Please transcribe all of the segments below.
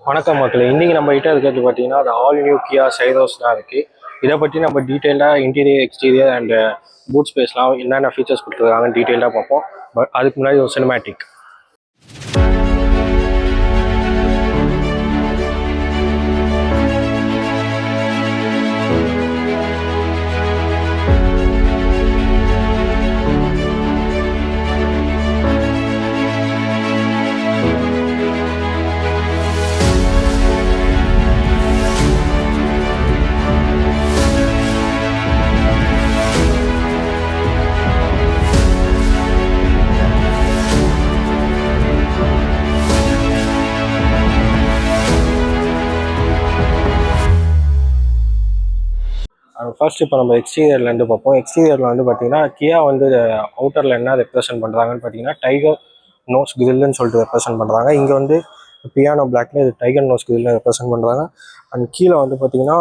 வணக்கம் மக்களே, இன்றைக்கி நம்ம கிட்ட இருக்கிறது பார்த்தீங்கன்னா அது ஆல் நியூ கியா சைரோஸ் தான் இருக்குது. இதை பற்றி நம்ம டீட்டெயிலாக இன்டீரியர் எக்ஸ்டீரியர் அண்ட் பூட் ஸ்பேஸ்லாம் என்னென்ன ஃபீச்சர்ஸ் கொடுத்துருக்காங்கன்னு டீட்டெயிலாக பார்ப்போம். பட் அதுக்கு முன்னாடி ஒரு சினிமேட்டிக். ஃபர்ஸ்ட் இப்போ நம்ம எக்ஸ்டீரியர்லேருந்து பார்ப்போம். எக்ஸ்டீரியரில் வந்து பார்த்தீங்கன்னா கியா வந்து அவுட்டரில் என்ன ரெப்ரசென்ட் பண்ணுறாங்கன்னு பார்த்தீங்கன்னா டைகர் நோஸ் கிரில்லுன்னு சொல்லிட்டு ரெப்ரசென்ட் பண்ணுறாங்க. இங்கே வந்து பியானோ பிளாக்ல இது டைகர் நோஸ் கிரில்னு ரெப்ரசென்ட் பண்ணுறாங்க. அண்ட் கீழே வந்து பார்த்தீங்கன்னா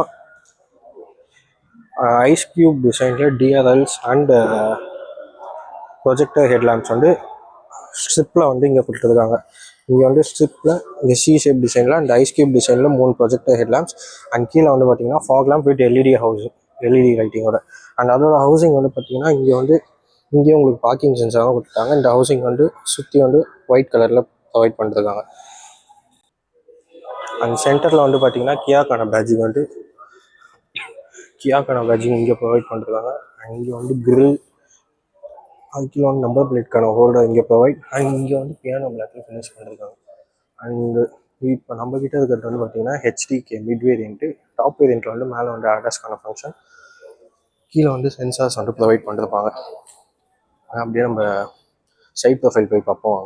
ஐஸ் கியூப் டிசைனில் டிஆர்எல்ஸ் அண்ட் ப்ரொஜெக்டர் ஹெட்லாம்ப்ஸ் வந்து ஸ்ட்ரிப்பில் வந்து இங்கே கொடுத்துருக்காங்க. இங்கே வந்து ஸ்ட்ரிப்பில் இங்கே சி ஷேப் டிசைனில் அண்ட் ஐஸ் கியூப் டிசைனில் 3 ப்ரொஜெக்டர் ஹெட்லாம்ப்ஸ் அண்ட் கீழே வந்து பார்த்தீங்கன்னா ஃபாக் லேம்ப் வித் எல்இடி லைட்டிங்கோட. அண்ட் அதோட ஹவுசிங் வந்து பார்த்தீங்கன்னா இங்கேயும் உங்களுக்கு பார்க்கிங் சென்சாராக கொடுத்துருக்காங்க. இந்த ஹவுசிங் வந்து சுற்றி வந்து ஒயிட் கலரில் ப்ரொவைட் பண்ணிருக்காங்க. அண்ட் சென்டரில் வந்து பார்த்தீங்கன்னா கியாக்கான பேட்ஜிங் இங்கே ப்ரொவைட் பண்ணிருக்காங்க. அண்ட் இங்கே வந்து கிரில், அதுக்குள்ள வந்து நம்பர் பிளேட்கான ஹோல்டர் இங்கே ப்ரொவைட். அண்ட் இங்கே வந்து பியானோ பிளாக்ல ஃபினிஷ் பண்ணிருக்காங்க. அண்டு இப்போ நம்ம கிட்ட இருக்கிறது வந்து பார்த்தீங்கன்னா ஹெச்டிகே மிட் வேரியன்ட்டு. டாப் வேரியன்ட்டில் வந்து மேலே வந்து ஆடாஸ்க்கான ஃபங்க்ஷன், கீழே வந்து சென்சார்ஸ் வந்து ப்ரொவைட் பண்ணிருப்பாங்க. அப்படியே நம்ம சைட் ப்ரொஃபைல் போய் பார்ப்போம்.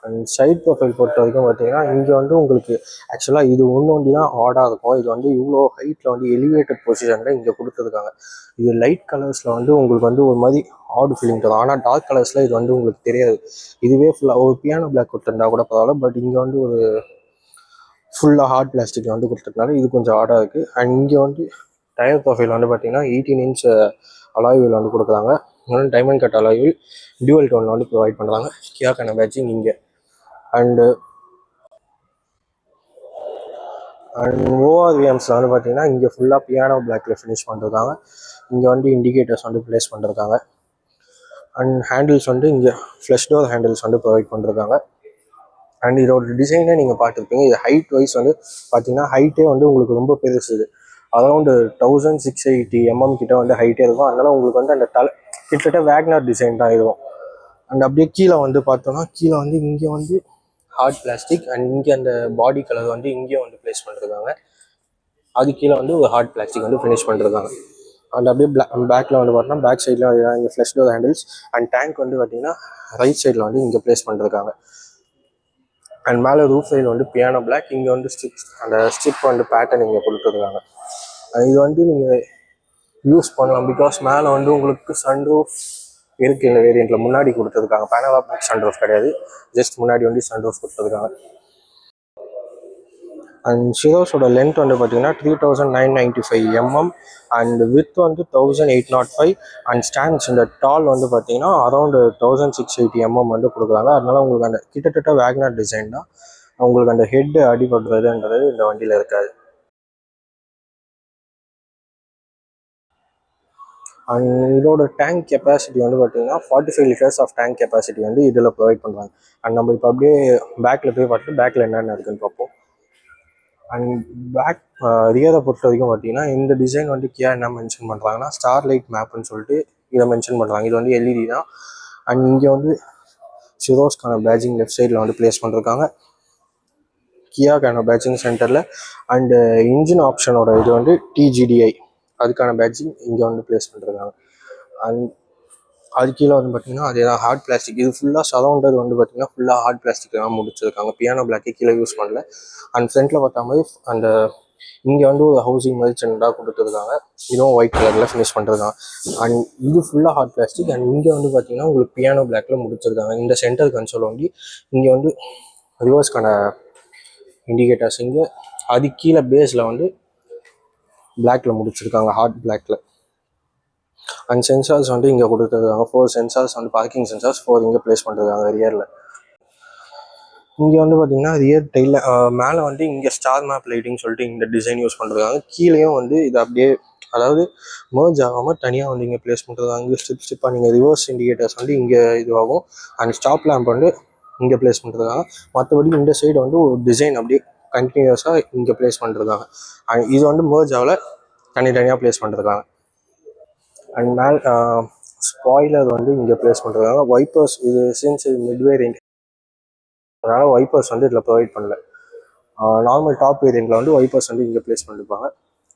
அண்ட் சைட் ப்ரொஃபைல் பொறுத்த வரைக்கும் பார்த்தீங்கன்னா இங்கே வந்து உங்களுக்கு ஆக்சுவலாக இது ஒன்று தான் ஆடாக இருக்கும். இது வந்து இவ்வளோ ஹைட்டில் வந்து எலிவேட்டட் பொசிஷனில் இங்கே கொடுத்துருக்காங்க. இது லைட் கலர்ஸில் வந்து உங்களுக்கு வந்து ஒரு மாதிரி ஆடு ஃபீலிங் தரும். ஆனால் டார்க் கலர்ஸில் இது வந்து உங்களுக்கு தெரியாது. இதுவே ஃபுல்லாக ஒரு பியானோ பிளாக் கொடுத்துருந்தா கூட பரவாயில்ல, பட் இங்கே வந்து ஒரு ஃபுல்லாக ஹார்ட் பிளாஸ்டிக்கில் வந்து கொடுத்துருக்கனால இது கொஞ்சம் ஆடாக இருக்குது. அண்ட் இங்கே வந்து டயர் ப்ரொஃபைல் வந்து பார்த்தீங்கன்னா 18 இன்ச் அலாய் வீல் வந்து கொடுக்குறாங்க. Diamond cut alloy wheel dual டோனில் வந்து ப்ரொவைட் பண்ணுறாங்க. கியாக்கான பேட்சிங் இங்கே. அண்டு ஓஆர்விஎம்ஸில் வந்து பார்த்தீங்கன்னா இங்கே ஃபுல்லாக பியானோ பிளாக்ல ஃபினிஷ் பண்ணிருக்காங்க. இங்கே வந்து இண்டிகேட்டர்ஸ் வந்து ப்ளேஸ் பண்ணிருக்காங்க. அண்ட் ஹேண்டில்ஸ் வந்து இங்கே ஃப்ளஷ் டோர் ஹேண்டில்ஸ் வந்து ப்ரொவைட் பண்ணிருக்காங்க. அண்ட் இதோட டிசைனே நீங்கள் பார்த்துருப்பீங்க. இது ஹைட் வைஸ் வந்து பார்த்தீங்கன்னா ஹைட்டே வந்து உங்களுக்கு ரொம்ப பெருசு. அரௌண்டு 1680 mm கிட்ட வந்து ஹைட்டே இருக்கும். அதனால உங்களுக்கு வந்து அந்த கிட்டத்தட்ட வேக்னர் டிசைன் தான் இருக்கும். அண்ட் அப்படியே கீழே வந்து பார்த்தோம்னா கீழே வந்து இங்கே வந்து ஹார்ட் பிளாஸ்டிக் அண்ட் இங்கே அந்த பாடி கலர் வந்து இங்கேயும் வந்து ப்ளேஸ் பண்ணிருக்காங்க. அது கீழே வந்து ஒரு ஹார்ட் பிளாஸ்டிக் வந்து ஃபினிஷ் பண்ணிருக்காங்க. அண்ட் அப்படியே பேக்கில் வந்து பார்த்தோம்னா பேக் சைடில் இங்கே flush door handles and tank வந்து பார்த்தீங்கன்னா ரைட் சைடில் வந்து இங்கே ப்ளேஸ் பண்ணிருக்காங்க. அண்ட் மேலே ரூஃப் சைடு வந்து பியானோ பிளாக், இங்கே வந்து ஸ்ட்ரிப் வந்து பேட்டர்ன் இங்கே கொடுத்துருக்காங்க. இது வந்து நீங்கள் யூஸ் பண்ணலாம். பிகாஸ் மேலே வந்து உங்களுக்கு சன்ரூஃப் இருக்குது. இந்த வேரியண்ட்டில் முன்னாடி கொடுத்துருக்காங்க. பேனோராமிக் சன்ரூஃப் கிடையாது, ஜஸ்ட் முன்னாடி வந்து சன்ரூஃப் கொடுத்துருக்காங்க. அண்ட் சிரோஸோட லென்த் வந்து பார்த்தீங்கன்னா 3995 mm அண்ட் வித் வந்து 1805 அண்ட் ஸ்டாண்ட்ஸ் இந்த டால் வந்து பார்த்தீங்கன்னா அரௌண்ட் 1680 mm வந்து கொடுக்குறாங்க. அதனால உங்களுக்கு அந்த கிட்டத்தட்ட வேக்னர் டிசைன் தான். உங்களுக்கு அந்த ஹெட் அடிபடுறதுன்றது இந்த வண்டியில் இருக்காது. அண்ட் இதோட டேங்க் கெப்பாசிட்டி வந்து பார்த்தீங்கன்னா 45 liters ஆஃப் டேங்க் கெப்பாசிட்டி வந்து இதில் ப்ரொவைட் பண்ணுறாங்க. அண்ட் நம்ம இப்போ அப்படியே பேக்கில் போய் பார்த்துட்டு பேக்கில் என்னென்ன இருக்குன்னு பார்ப்போம். அண்ட் பேக் ரியரை பொறுத்த வரைக்கும் பார்த்தீங்கன்னா இந்த டிசைன் வந்து கியா என்ன மென்ஷன் பண்ணுறாங்கன்னா ஸ்டார் லைட் மேப்னு சொல்லிட்டு இதை மென்ஷன் பண்ணுறாங்க. இது வந்து எல்இடி தான். அண்ட் இங்கே வந்து சிரோஸ்க்கான பேட்சிங் லெஃப்ட் சைடில் வந்து ப்ளேஸ் பண்ணிருக்காங்க. கியாக்கான பேட்சிங் சென்டரில் அண்டு இன்ஜின் ஆப்ஷனோட இது வந்து டிஜிடிஐ, அதுக்கான பேட்சிங் இங்கே வந்து ப்ளேஸ் பண்ணிருக்காங்க. அண்ட் அது கீழே வந்து பார்த்தீங்கன்னா அதே தான் ஹார்ட் பிளாஸ்டிக். இது ஃபுல்லாக சரௌண்டர் வந்து பார்த்தீங்கன்னா ஃபுல்லாக ஹார்ட் பிளாஸ்டிக் தான் முடிச்சிருக்காங்க. பியானோ பிளாக்கே கீழே யூஸ் பண்ணல. அண்ட் ஃப்ரண்ட்டில் பார்த்தா மாதிரி அந்த இங்கே வந்து ஒரு ஹவுசிங் மாதிரி சின்னதாக கொடுத்துருக்காங்க. இதுவும் ஒயிட் கலரில் ஃபினிஷ் பண்ணிருக்காங்க. அண்ட் இது ஃபுல்லாக ஹார்ட் பிளாஸ்டிக். அண்ட் இங்கே வந்து பார்த்தீங்கன்னா உங்களுக்கு பியானோ பிளாக்ல முடிச்சிருக்காங்க. இந்த சென்டர் கன்சோல் வந்து இங்கே வந்து ரிவர்ஸ்க்கான இண்டிகேட்டர்ஸ் இங்கே, அது கீழே பேஸில் வந்து பிளாக்ல முடிச்சிருக்காங்க, ஹார்ட் பிளாக்ல. அண்ட் சென்சார்ஸ் வந்து இங்கே கொடுத்துருக்காங்க. 4 சென்சார்ஸ் வந்து பார்க்கிங் சென்சார்ஸ் 4 இங்கே ப்ளேஸ் பண்ணிருக்காங்க ரியரில். இங்கே வந்து பார்த்தீங்கன்னா ரியர் டெயில் மேலே வந்து இங்கே ஸ்டார் மேப் லைட்டிங் சொல்லிட்டு இந்த டிசைன் யூஸ் பண்ணுறாங்க. கீழேயும் வந்து இது அப்படியே அதாவது மர்ஜ் ஆகாமல் தனியாக வந்து இங்கே ப்ளேஸ் பண்ணுறது. அங்கே ஸ்டிப்பாக நீங்கள் ரிவர்ஸ் இண்டிகேட்டர்ஸ் வந்து இங்கே இதுவாகும். அண்ட் ஸ்டாப் லேம்ப் வந்து இங்கே ப்ளேஸ் பண்ணுறதுக்காக. மற்றபடி இந்த சைடு வந்து ஒரு டிசைன் அப்படியே கண்டினியூஸாக இங்கே ப்ளேஸ் பண்ணுறதுக்காக. அண்ட் இது வந்து மர்ஜ் ஆகல, தனித்தனியாக ப்ளேஸ் பண்ணுறதுக்காக. அண்ட் மேல் ஸ்பாய்லர் வந்து இங்கே ப்ளேஸ் பண்ணுறதுக்காக. வைப்பர்ஸ் இது சின்ஸ் இது மிட்வே ரேஞ்ச், அதனால் வைப்பர்ஸ் வந்து இதில் ப்ரொவைட் பண்ணல. நார்மல் டாப் வேரியண்ட்டில் வந்து வைப்பர்ஸ் வந்து இங்கே ப்ளேஸ் பண்ணிருப்பாங்க.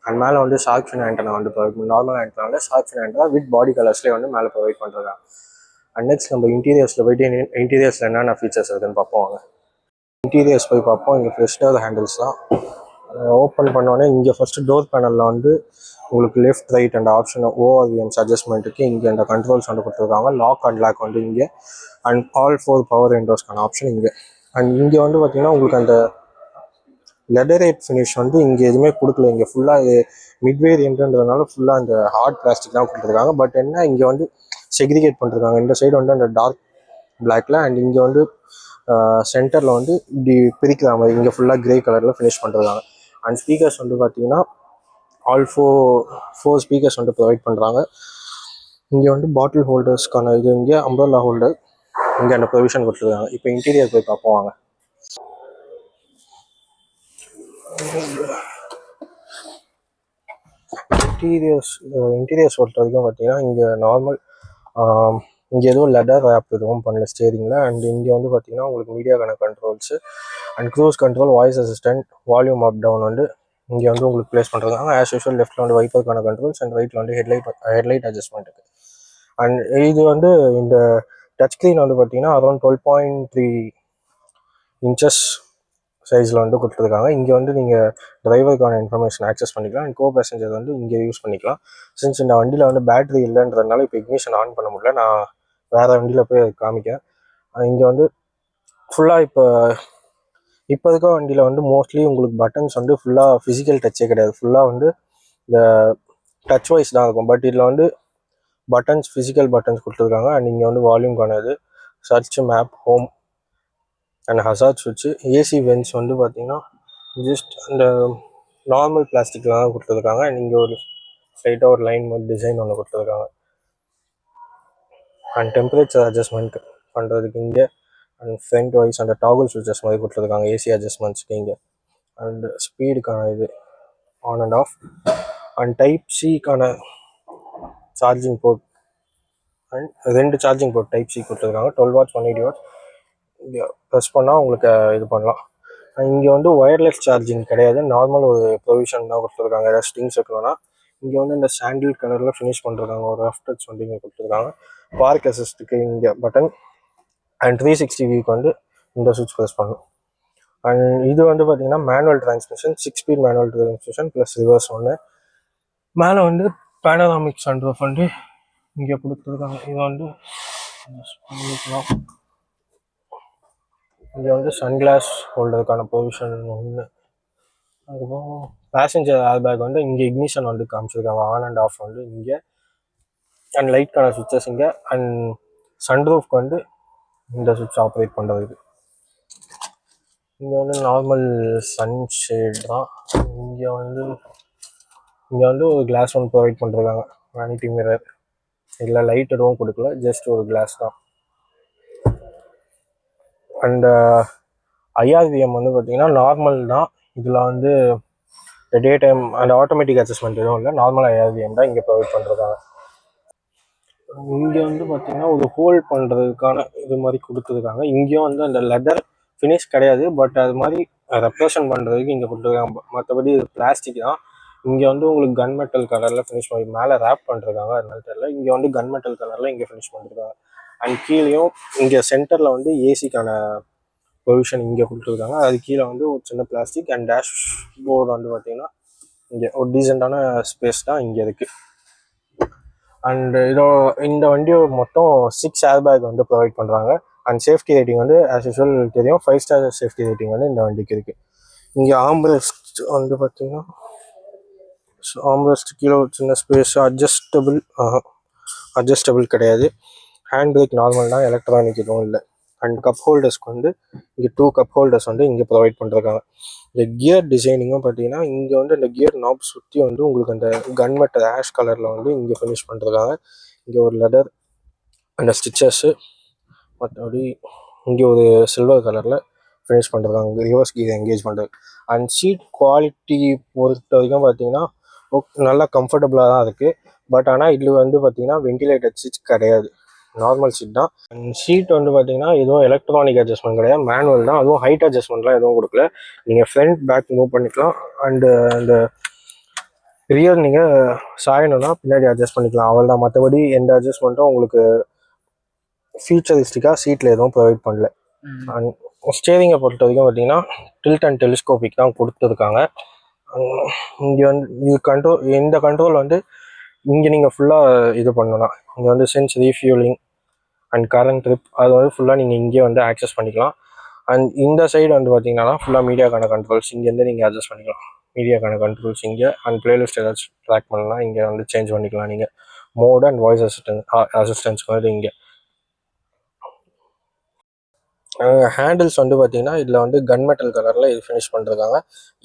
அண்ட் மேலே வந்து ஷார்க் ஃபின் ஆண்டனா வந்து ப்ரொவைட் பண்ணி நார்மல் ஆண்டனால shark fin antenna with body கலர்ஸ்லேயே வந்து மேலே ப்ரொவைட் பண்ணுறாங்க. அண்ட் நெக்ஸ்ட் நம்ம இன்டீரியர்ஸில் போயிட்டு இன்டீரியர்ஸில் என்னென்ன ஃபீச்சர்ஸ் இருக்குன்னு பார்ப்போம். இன்டீரியர்ஸ் போய் பார்ப்போம். இங்கே ஃப்ரெஷ்னர் ஹேண்டில்ஸ் தான். ஓப்பன் பண்ணோடனே இங்கே ஃபஸ்ட்டு டோர் பேனலில் வந்து உங்களுக்கு left right and option ORVMs அட்ஜஸ்ட்மெண்ட்டுக்கு இங்கே அந்த கண்ட்ரோல்ஸ் வந்து கொடுத்துருக்காங்க. லாக் அண்ட் லாக் வந்து இங்கே. அண்ட் ஆல் 4 பவர் விண்டோஸ்க்கான ஆப்ஷன் இங்கே. அண்ட் இங்கே வந்து பார்த்தீங்கன்னா உங்களுக்கு அந்த லெதரேட் ஃபினிஷ் வந்து இங்கே எதுவுமே கொடுக்கல. இங்கே ஃபுல்லாக மிட் வேரியன்ட்ன்றதுனால ஃபுல்லாக அந்த ஹார்ட் பிளாஸ்டிக் தான் கொடுத்துருக்காங்க. பட் என்ன இங்கே வந்து செக்ரிகேட் பண்ணிருக்காங்க. இந்த சைடு வந்து அந்த டார்க் பிளாக்ல அண்ட் இங்கே வந்து சென்டரில் வந்து இப்படி பிரிக்கிற மாதிரி இங்கே ஃபுல்லாக கிரே கலரில் ஃபினிஷ் பண்ணிருக்காங்க. அண்ட் ஸ்பீக்கர்ஸ் வந்து பார்த்தீங்கன்னா ஆல் ஃபோர் ஸ்பீக்கர்ஸ் வந்து ப்ரொவைட் பண்ணுறாங்க. இங்கே வந்து பாட்டில் ஹோல்டர்ஸ்க்கான இது, இங்கே அம்ப்ரெல்லா ஹோல்டர் இங்கே அந்த ப்ரொவிஷன் கொடுத்துருக்காங்க. இப்போ இன்டீரியர் போய் பார்ப்போம் வாங்க. இன்டீரியர்ஸ் பொறுத்த வரைக்கும் பார்த்தீங்கன்னா இங்கே நார்மல் இங்கே எதுவும் லெதர் ரேப் எதுவும் பண்ணல ஸ்டேரிங்கில். அண்ட் இங்கே வந்து பார்த்தீங்கன்னா உங்களுக்கு மீடியாக்கான controls and cruise control, voice assistant, volume up down வந்து இங்கே வந்து உங்களுக்கு ப்ளேஸ் பண்ணுறாங்க. ஆஸ் யூஷுவல் லெஃப்ட்டில் வந்து வைப்பருக்கான கண்ட்ரோல்ஸ் அண்ட் ரைட்டில் வந்து ஹெட்லைட் அட்ஜஸ்ட்மெண்ட்டுக்கு. அண்ட் இது வந்து இந்த டச் ஸ்க்ரீன் வந்து பார்த்தீங்கன்னா அரௌண்ட் 12.3 இன்ச்சஸ் சைஸில் வந்து கொடுத்துருக்காங்க. இங்கே வந்து நீங்கள் டிரைவருக்கான இன்ஃபர்மேஷன் ஆக்சஸ் பண்ணிக்கலாம். அண்ட் கோ பேசஞ்சர் வந்து இங்கே யூஸ் பண்ணிக்கலாம். சின்ஸ் இந்த வண்டியில் வந்து பேட்டரி இல்லைன்றதுனால இப்போ இக்னிஷன் ஆன் பண்ண முடியல, நான் வேறு வண்டியில் போய் காமிக்கேன். இங்கே வந்து ஃபுல்லாக இப்போ இருக்க வண்டியில் வந்து மோஸ்ட்லி உங்களுக்கு பட்டன்ஸ் வந்து ஃபுல்லாக ஃபிசிக்கல் டச்சே கிடையாது. ஃபுல்லாக வந்து இந்த டச் வைஸ் தான் இருக்கும். பட் இதில் வந்து பட்டன்ஸ் ஃபிசிக்கல் பட்டன்ஸ் கொடுத்துருக்காங்க. அண்ட் இங்கே வந்து வால்யூம்கான இது, search, map, home and hazard சுவிட்சு. ஏசி வென்ஸ் வந்து பார்த்தீங்கன்னா ஜஸ்ட் அந்த நார்மல் பிளாஸ்டிக்கில் தான் கொடுத்துருக்காங்க. அண்ட் இங்கே ஒரு ஸ்ட்ரைட்டாக ஒரு லைன் மாதிரி டிசைன் ஒன்று கொடுத்துருக்காங்க. அண்ட் டெம்பரேச்சர் அட்ஜஸ்ட்மெண்ட் பண்ணுறதுக்கு இங்கே அண்ட் ஃப்ரண்ட் வைஸ் அந்த டாகுல் சுவிட்சஸ் மாதிரி கொடுத்துருக்காங்க ஏசி அட்ஜஸ்ட்மெண்ட்ஸ்க்கு இங்கே. அண்ட் ஸ்பீடுக்கான இது on and off. And type சிக்கான charging port and 2 charging port type C கொடுத்துருக்காங்க. 12 வாட்ஸ் 180 வாட்ஸ். இங்கே ப்ரெஸ் பண்ணால் உங்களுக்கு இது பண்ணலாம். இங்கே வந்து ஒயர்லெஸ் சார்ஜிங் கிடையாது, நார்மல் ஒரு ப்ரொவிஷன் தான் கொடுத்துருக்காங்க. ஏதாவது ஸ்ட்ரிங்ஸ் வைக்கணும்னா இங்கே வந்து இந்த சாண்டில் கலரில் ஃபினிஷ் பண்ணுறாங்க. ஒரு ரஃப் டச் வந்து இங்கே கொடுத்துருக்காங்க. பார்க் அசிஸ்ட்டுக்கு இங்கே பட்டன் அண்ட் 360 வீக் வந்து இந்த சுவிட்ச் ப்ரெஸ் பண்ணணும். அண்ட் இது வந்து பார்த்தீங்கன்னா manual transmission, 6 speed manual transmission plus reverse ஒன்று. மேலே வந்து பேனராமிக் சன்ரூஃப் வந்து இங்கே கொடுத்துருக்காங்க. இது வந்து இங்கே வந்து சன்கிளாஸ் ஹோல்டருக்கான பொசிஷன் ஒன்று. அதுக்கப்புறம் பேசஞ்சர் ஏர் பேக் வந்து இங்கே இக்னிஷன் வந்து காமிச்சிருக்காங்க. ஆன் அண்ட் ஆஃப் வந்து இங்கே. அண்ட் லைட்கான சுவிட்சஸ் இங்கே. அண்ட் சன்ரூஃப்க்கு வந்து இந்த சுவிட்ச் ஆப்ரேட் பண்ணுறதுக்கு. இங்கே வந்து நார்மல் சன்ஷேட் தான். இங்கே வந்து ஒரு கிளாஸ் ஒன்று ப்ரொவைட் பண்ணிருக்காங்க, வேனிட்டி மிரர். இல்லை லைட் எதுவும் கொடுக்கல, ஜஸ்ட் ஒரு கிளாஸ் தான். அண்ட் ஐஆர்விஎம் வந்து பார்த்தீங்கன்னா நார்மல் தான். இதில் வந்து டே டைம் அந்த ஆட்டோமேட்டிக் அட்ஜஸ்ட்மெண்ட் எதுவும் இல்லை, நார்மல் ஐஆர்விஎம் தான் இங்கே ப்ரொவைட் பண்ணுறதாங்க. இங்கே வந்து பார்த்தீங்கன்னா ஒரு ஹோல்ட் பண்ணுறதுக்கான இது மாதிரி கொடுத்துருக்காங்க. இங்கேயும் வந்து அந்த லெதர் ஃபினிஷ் கிடையாது, பட் அது மாதிரி ரெப்ரசன்ட் பண்ணுறதுக்கு இங்கே கொடுத்துருக்காங்க. மற்றபடி இது பிளாஸ்டிக் தான். இங்கே வந்து உங்களுக்கு கன் மெட்டல் கலரில் ஃபினிஷ் பண்ணி மேலே ரேப் பண்ணிருக்காங்க, அதனால தெரியல. இங்கே வந்து கன் மெட்டல் கலரில் இங்கே ஃபினிஷ் பண்ணிருக்காங்க. அண்ட் கீழேயும் இங்கே சென்டரில் வந்து ஏசிக்கான பொசிஷன் இங்கே கொடுத்துருக்காங்க. அது கீழே வந்து ஒரு சின்ன பிளாஸ்டிக். அண்ட் டேஷ் போர்டு வந்து பார்த்தீங்கன்னா இங்கே ஒரு டீசெண்டான ஸ்பேஸ் தான் இங்கே இருக்குது. அண்ட் இந்த வண்டியை மொத்தம் 6 ஏர் பேக் வந்து ப்ரொவைட் பண்ணுறாங்க. அண்ட் சேஃப்டி ரேட்டிங் வந்து ஆஸ் யூஷுவல் தெரியும், 5 ஸ்டார் சேஃப்டி ரேட்டிங் வந்து இந்த வண்டிக்கு இருக்குது. இங்கே ஆம்பரெஸ்ட் வந்து பார்த்தீங்கன்னா ஆம்பரெஸ்ட் கீழே ஒரு சின்ன ஸ்பேஸ், அட்ஜஸ்டபிள் கிடையாது. ஹேண்ட் பிரேக் நார்மல் தான், எலக்ட்ரானிக் எதுவும் இல்லை. அண்ட் கப் ஹோல்டர்ஸ்க்கு வந்து இங்கே 2 கப் ஹோல்டர்ஸ் வந்து இங்கே ப்ரொவைட் பண்ணிருக்காங்க. இந்த கியர் டிசைனிங்கும் பார்த்தீங்கன்னா இங்கே வந்து இந்த கியர் நாப் சுற்றி வந்து உங்களுக்கு அந்த கன் மெட்டல் ஆஷ் கலரில் வந்து இங்கே ஃபினிஷ் பண்ணிருக்காங்க. இங்கே ஒரு லெதர் அந்த ஸ்டிச்சஸ்ஸு, மற்றபடி இங்கே ஒரு சில்வர் கலரில் ஃபினிஷ் பண்ணிருக்காங்க ரிவர்ஸ் கீர் என்கேஜ் பண்ணுறது. அண்ட் சீட் குவாலிட்டி பொறுத்த வரைக்கும் பார்த்தீங்கன்னா நல்லா கம்ஃபர்டபுளாக தான் இருக்குது. பட் ஆனால் இதில் வந்து பார்த்தீங்கன்னா வென்டிலேட்டட் சீட்ஸ் கிடையாது, நார்மல் சீட் தான். அண்ட் சீட் வந்து பார்த்தீங்கன்னா எதுவும் எலக்ட்ரானிக் அட்ஜஸ்ட்மெண்ட் கிடையாது, மேனுவல் தான். அதுவும் ஹைட் அட்ஜஸ்ட்மெண்ட்லாம் எதுவும் கொடுக்கல. நீங்கள் ஃப்ரண்ட் பேக் மூவ் பண்ணிக்கலாம். அண்டு அந்த ரியர் நீங்கள் சாயணும்னா பின்னாடி அட்ஜஸ்ட் பண்ணிக்கலாம், அவள் தான். மற்றபடி எந்த அட்ஜஸ்ட்மெண்ட்டும் உங்களுக்கு ஃபியூச்சரிஸ்டிக்காக சீட்டில் எதுவும் ப்ரொவைட் பண்ணல. அண்ட் ஸ்டேரிங்கை பொறுத்த வரைக்கும் பார்த்தீங்கன்னா டில்ட் அண்ட் டெலிஸ்கோபிக் தான் கொடுத்துருக்காங்க. இங்கே வந்து இது இந்த கண்ட்ரோல் வந்து இங்கே நீங்கள் ஃபுல்லாக இது பண்ணலாம். இங்கே வந்து sense refuelling and current trip அது வந்து ஃபுல்லாக நீங்கள் இங்கே வந்து ஆக்சஸ் பண்ணிக்கலாம். அண்ட் இந்த சைடு வந்து பார்த்தீங்கன்னா ஃபுல்லாக மீடியாக்கான கண்ட்ரோல்ஸ் இங்கேருந்து நீங்கள் அட்ஜஸ்ட் பண்ணிக்கலாம். மீடியாக்கான கண்ட்ரோல்ஸ் இங்கே. அண்ட் பிளேலிஸ்ட் ஏதாச்சும் ட்ராக் பண்ணலாம் இங்கே வந்து சேஞ்ச் பண்ணிக்கலாம் நீங்கள். மோட் அண்ட் வாய்ஸ் அசிஸ்டன்ஸ்க்கு வந்து இங்கே. ஹேண்டில்ஸ் வந்து பார்த்தீங்கன்னா இதில் வந்து கன் மெட்டல் கலரில் இது ஃபினிஷ் பண்ணிருக்காங்க.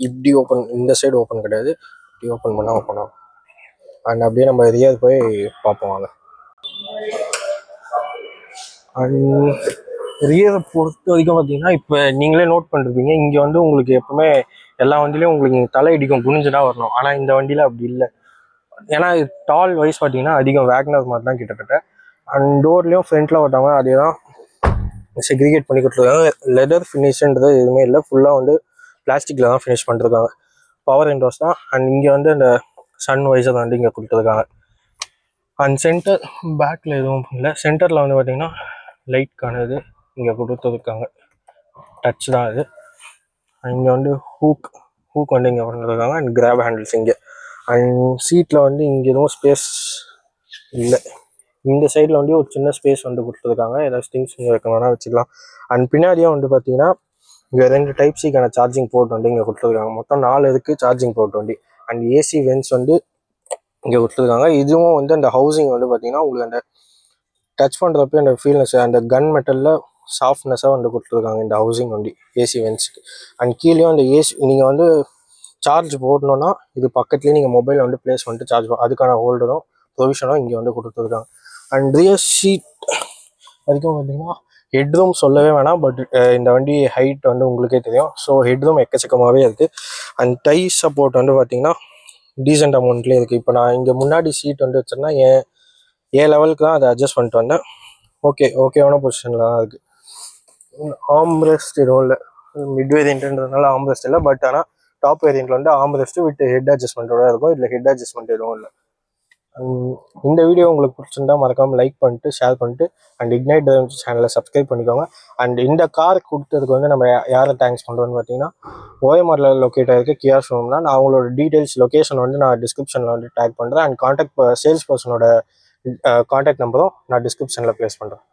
இப்படி ஓப்பன், இந்த சைடு ஓப்பன் கிடையாது, இப்படி ஓப்பன் பண்ணால் ஓப்பன் ஆகும். அண்ட் அப்படியே நம்ம ரியர் போய் பார்ப்போம் வாங்க. அண்ட் ரியரை பொறுத்த வரைக்கும் பார்த்தீங்கன்னா இப்போ நீங்களே நோட் பண்ணிருப்பீங்க, இங்கே வந்து உங்களுக்கு எப்பவுமே எல்லா வண்டியிலையும் உங்களுக்கு தலை இடிக்கும், குனிஞ்சுதான் வரணும். ஆனால் இந்த வண்டியில் அப்படி இல்லை. ஏன்னா டால் வைஸ் பார்த்தீங்கன்னா அதிகம் வேக்னர் மாதிரி தான் கிட்டத்தட்ட. அண்ட் டோர்லேயும் ஃப்ரண்ட்டில் ஓட்டாமல் அதே தான் செக்ரிகேட் பண்ணி கொடுத்துருக்காங்க. லெதர் ஃபினிஷ்ன்றது எதுவுமே இல்லை, ஃபுல்லாக வந்து பிளாஸ்டிக்கில் தான் ஃபினிஷ் பண்ணிருக்காங்க. பவர் விண்டோஸ் தான். அண்ட் இங்கே வந்து அந்த சன் வைஸர் வந்து இங்கே கொடுத்துருக்காங்க. அண்ட் சென்டர் பேக்கில் எதுவும் இல்லை. சென்டரில் வந்து பார்த்தீங்கன்னா லைட்கானது இங்கே கொடுத்துருக்காங்க, டச் தான் இது. இங்கே வந்து ஹூக் வந்து இங்கே பண்ணிருக்காங்க. அண்ட் கிராப் ஹேண்டில்ஸ் இங்கே. அண்ட் சீட்டில் வந்து இங்கே எதுவும் ஸ்பேஸ் இல்லை. இந்த சைடில் வந்து ஒரு சின்ன ஸ்பேஸ் வந்து கொடுத்துருக்காங்க, ஏதாச்சும் திங்ஸ் இங்கே வைக்கணும்னா வச்சுக்கலாம். அண்ட் பின்னாடியும் வந்து பார்த்தீங்கன்னா இங்கே 2 டைப் சிக்கான சார்ஜிங் போர்ட் வந்து இங்கே கொடுத்துருக்காங்க. மொத்தம் 4 இருக்குது சார்ஜிங் போர்ட் வண்டி. அண்ட் ஏசி வென்ஸ் வந்து இங்கே கொடுத்துருக்காங்க. இதுவும் வந்து அந்த ஹவுசிங் வந்து பார்த்தீங்கன்னா உங்களுக்கு அந்த டச் பண்ணுறப்ப அந்த ஃபீல்னஸ், அந்த கன் மெட்டலில் சாஃப்ட்னஸாக வந்து கொடுத்துருக்காங்க இந்த ஹவுசிங் வண்டி ஏசி வென்ஸுக்கு. அண்ட் கீழேயும் அந்த ஏசி நீங்கள் வந்து சார்ஜ் போடணுன்னா இது பக்கத்துலேயே நீங்கள் மொபைல் வந்து ப்ளேஸ் பண்ணிட்டு சார்ஜ் அதுக்கான ஹோல்டரும் ப்ரொவிஷனும் இங்கே வந்து கொடுத்துருக்காங்க. அண்ட் ரியர் சீட் வரைக்கும் பார்த்தீங்கன்னா ஹெட்ரூம் சொல்லவே வேணாம். பட் இந்த வண்டி ஹைட் வந்து உங்களுக்கே தெரியும், ஸோ ஹெட்ரூம் எக்கச்சக்கமாகவே இருக்குது. அண்ட் டை சப்போர்ட் வந்து பார்த்தீங்கன்னா டீசென்ட் அமௌண்ட்லேயே இருக்குது. இப்போ நான் இங்கே முன்னாடி சீட் வந்து வச்சேன்னா ஏ லெவலுக்கு தான் அதை அட்ஜஸ்ட் பண்ணிட்டு வந்தேன். ஓகேவான பொசிஷனில் தான் இருக்குது. ஆம்ரெஸ்ட் எதுவும் இல்லை, மிட் வேரியன்ட்ன்றதுனால ஆம்ரெஸ்ட் இல்லை. பட் ஆனால் டாப் வேரியன்ட்ல வந்து ஆம்ரெஸ்ட்டு வித் ஹெட் அட்ஜஸ்ட்மெண்ட்டோட இருக்கும், இதில் ஹெட் அட்ஜஸ்ட்மெண்ட் எதுவும் இல்லை. இந்த வீடியோ உங்களுக்கு பிடிச்சிருந்தா மறக்காமல் லைக் பண்ணிட்டு ஷேர் பண்ணிட்டு அண்ட் இக்னைட் சேனலை சப்ஸ்கிரைப் பண்ணிக்கோங்க. அண்ட் இந்த கார் கொடுத்ததுக்கு வந்து நம்ம யாரை தேங்க்ஸ் பண்ணுறோன்னு பார்த்தீங்கன்னா ஓஎம்ஆரில் லொக்கேட் ஆகிருக்கு கியா ஷோரூம் தான். நான் அவங்களோட டீட்டெயில்ஸ் லொக்கேஷன் வந்து நான் டிஸ்கிரிப்ஷனில் வந்து டேக் பண்ணுறேன். அண்ட் சேல்ஸ் பர்சனோட கான்டாக்ட் நம்பரும் நான் டிஸ்கிரிப்ஷனில் ப்ளேஸ் பண்ணுறேன்.